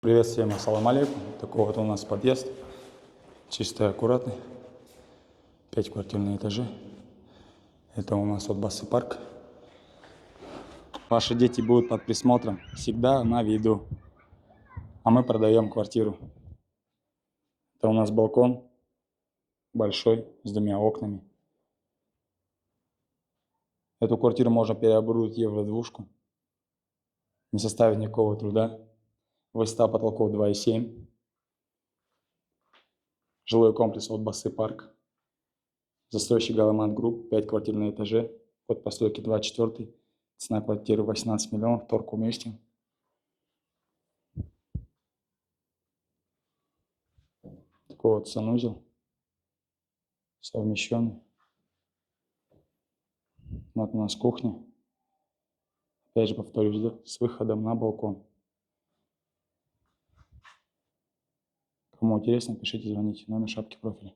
Привет всем, ассалам алейкум. Такой вот у нас подъезд. Чистый, аккуратный. 5 квартир на этаже. Это у нас вот Басы парк. Ваши дети будут под присмотром. Всегда на виду. А мы продаем квартиру. Это у нас балкон. Большой, с 2 окнами. Эту квартиру можно переоборудовать в евро-двушку. Не составит никакого труда. Высота потолков 2,7. Жилой комплекс от Басы парк. Застройщик Галаман Групп, 5 квартир на этаже, код постройки 24, цена квартиры 18 миллионов, торг уместен. Такой вот санузел, совмещенный. Вот у нас кухня, опять же повторюсь, да, с выходом на балкон. Кому интересно, пишите, звоните, номер шапки профиля.